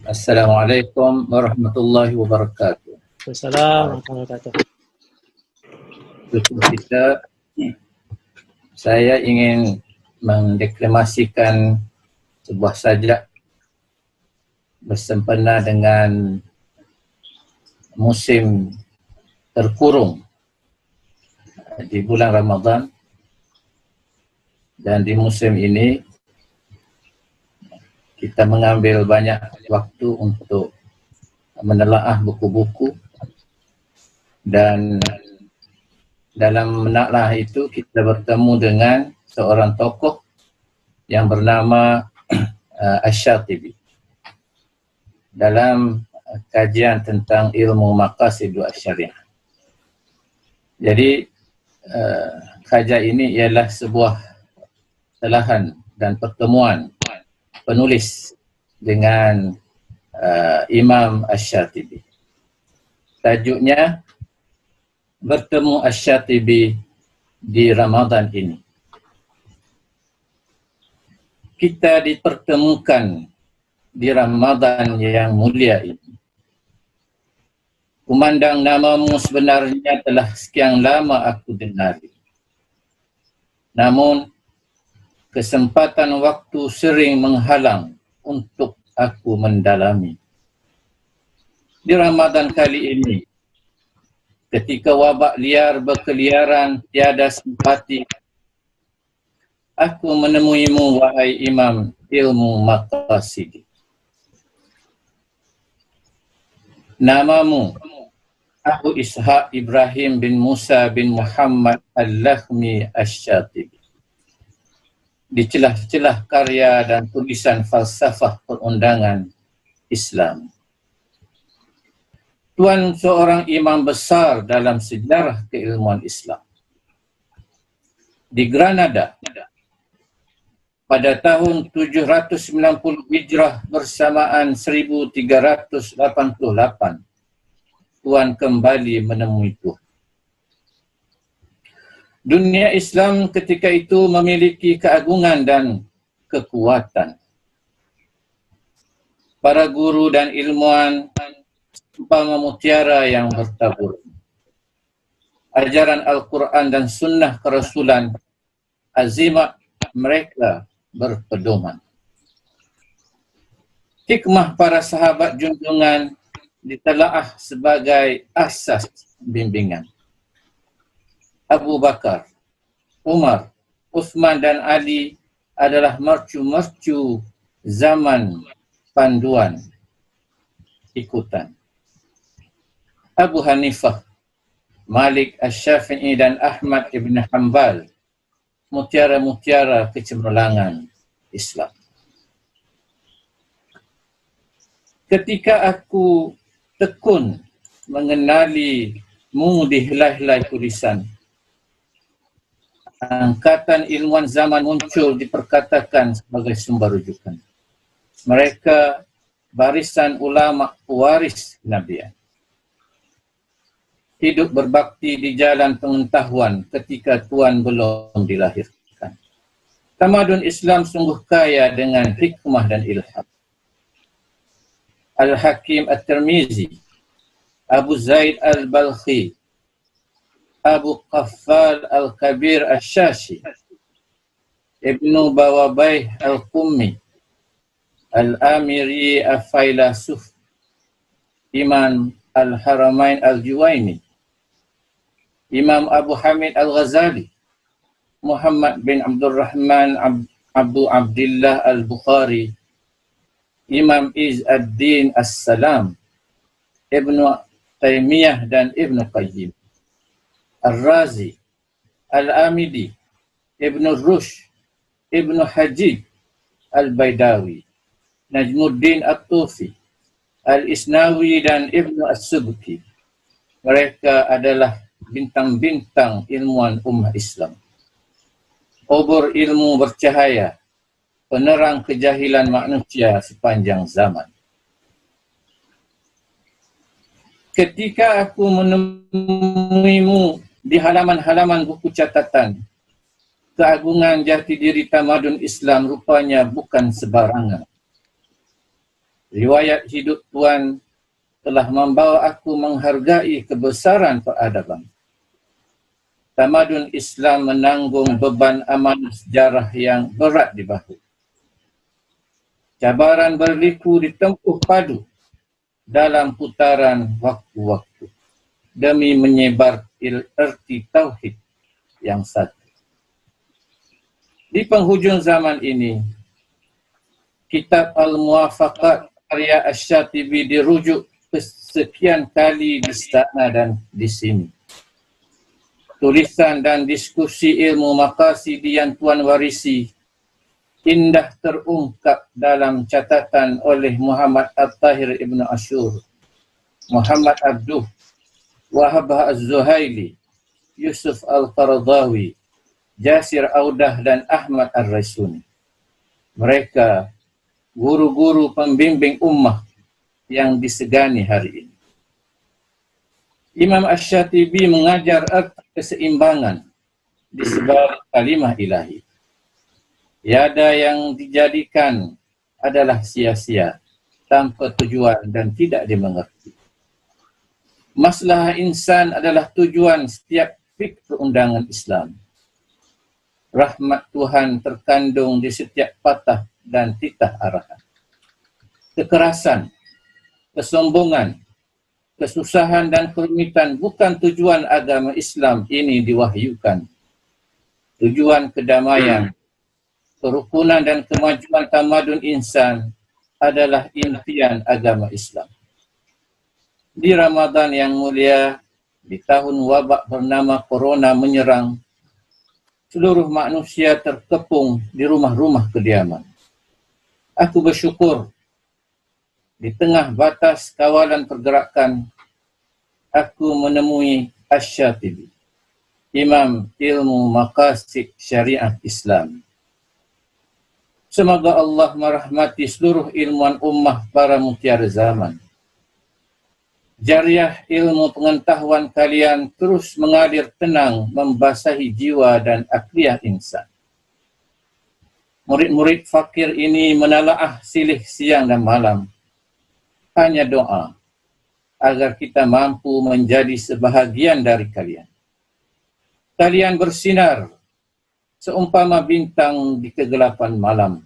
Assalamualaikum warahmatullahi wabarakatuh. Assalamualaikum warahmatullahi wabarakatuh. Tutup kita, saya ingin mendeklamasikan sebuah sajak bersempena dengan musim terkurung di bulan Ramadan, dan di musim ini kita mengambil banyak waktu untuk menelaah buku-buku, dan dalam menelaah itu kita bertemu dengan seorang tokoh yang bernama Asy-Syatibi dalam kajian tentang ilmu maqasid asy-syariah. Jadi kajian ini ialah sebuah telahan dan pertemuan penulis dengan Imam Asy-Syatibi. Tajuknya Bertemu Asy-Syatibi di Ramadan ini. Kita dipertemukan di Ramadan yang mulia ini. Kumandang namamu sebenarnya telah sekian lama aku denari. Namun kesempatan waktu sering menghalang untuk aku mendalami. Di Ramadan kali ini, ketika wabak liar berkeliaran tiada simpati, aku menemuimu wahai Imam ilmu maqasid. Namamu Abu Ishaq Ibrahim bin Musa bin Muhammad Al-Lakhmi Asy-Syatibi. Di celah-celah karya dan tulisan falsafah perundangan Islam, Tuan seorang imam besar dalam sejarah keilmuan Islam. Di Granada, pada tahun 790 Hijrah bersamaan 1388, Tuan kembali menemui Tuhan. Dunia Islam ketika itu memiliki keagungan dan kekuatan. Para guru dan ilmuwan umpama mutiara yang bertabur. Ajaran Al-Quran dan Sunnah Kerasulan, azimat mereka berpedoman. Hikmah para sahabat junjungan ditelaah sebagai asas bimbingan. Abu Bakar, Umar, Uthman dan Ali adalah mercu-mercu zaman panduan ikutan. Abu Hanifah, Malik, Asy-Syafi'i dan Ahmad ibn Hanbal, mutiara-mutiara kecemerlangan Islam. Ketika aku tekun mengenalimu di helai-helai tulisan, angkatan ilmuwan zaman muncul diperkatakan sebagai sumber rujukan. Mereka barisan ulama pewaris kenabian. Hidup berbakti di jalan pengetahuan ketika Tuan belum dilahirkan. Tamadun Islam sungguh kaya dengan hikmah dan ilham. Al-Hakim At-Tirmizi, Abu Zaid Al-Balkhi, Abu Qaffal Al-Kabir Asy-Syashi, Ibnu Bawabaih Al-Qummi, Al-Amiri Al-Failasuf, Imam Al-Haramain Al-Juwaini, Imam Abu Hamid Al-Ghazali, Muhammad bin Abdul Rahman Abu Abdullah Al-Bukhari, Imam Izz ad-Din As-Salam, Ibnu Taimiyah dan Ibnu Qayyim, Al-Razi, Al-Amidi, Ibnu Rushd, Ibnu Hajij, Al-Baidawi, Najmuddin At-Tufi, Al-Isnawi dan Ibnu As-Subki. Mereka adalah bintang-bintang ilmuwan ummah Islam. Obor ilmu bercahaya, penerang kejahilan manusia sepanjang zaman. Ketika aku menemuimu di halaman-halaman buku catatan, keagungan jati diri tamadun Islam rupanya bukan sebarangan. Riwayat hidup Tuan telah membawa aku menghargai kebesaran peradaban. Tamadun Islam menanggung beban amanah sejarah yang berat di bahu. Cabaran berliku ditempuh padu dalam putaran waktu-waktu demi menyebar erti tauhid yang satu. Di penghujung zaman ini, kitab Al-Muwafaqat karya Asy-Syatibi dirujuk sekian kali di sana dan di sini. Tulisan dan diskusi ilmu maqasidi yang Tuan warisi indah terungkap dalam catatan oleh Muhammad At-Tahir Ibn Ashur, Muhammad Abduh, Wahab Az-Zuhaili, Yusuf Al-Qaradawi, Jasir Audah dan Ahmad Ar-Raisuni. Mereka guru-guru pembimbing ummah yang disegani hari ini. Imam Asy-Syatibi mengajar arti keseimbangan di sebalik kalimah ilahi. Tiada yang dijadikan adalah sia-sia, tanpa tujuan dan tidak dimengerti. Maslahah insan adalah tujuan setiap fik perundangan Islam. Rahmat Tuhan terkandung di setiap patah dan titah arahan. Kekerasan, kesombongan, kesusahan dan kerumitan bukan tujuan agama Islam ini diwahyukan. Tujuan kedamaian, kerukunan dan kemajuan tamadun insan adalah impian agama Islam. Di Ramadan yang mulia, di tahun wabak bernama Corona menyerang, seluruh manusia terkepung di rumah-rumah kediaman. Aku bersyukur di tengah batas kawalan pergerakan, aku menemui Asy-Syatibi, Imam Ilmu Maqasid Syariat Islam. Semoga Allah merahmati seluruh ilmuwan ummah para mutiara zaman. Jariah ilmu pengetahuan kalian terus mengalir tenang membasahi jiwa dan akliyah insan. Murid-murid fakir ini menalaah silih siang dan malam. Hanya doa agar kita mampu menjadi sebahagian dari kalian. Kalian bersinar seumpama bintang di kegelapan malam.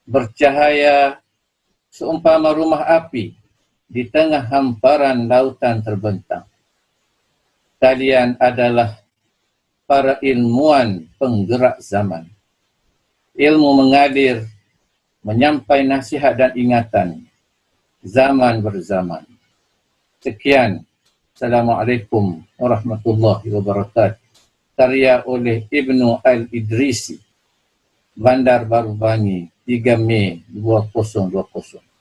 Bercahaya seumpama rumah api di tengah hamparan lautan terbentang. Kalian adalah para ilmuwan penggerak zaman. Ilmu mengalir, menyampai nasihat dan ingatan, zaman berzaman. Sekian. Assalamualaikum warahmatullahi wabarakatuh. Karya oleh Ibnu Al-Idrisi, Bandar Baru Bangi, 3 Mei 2020.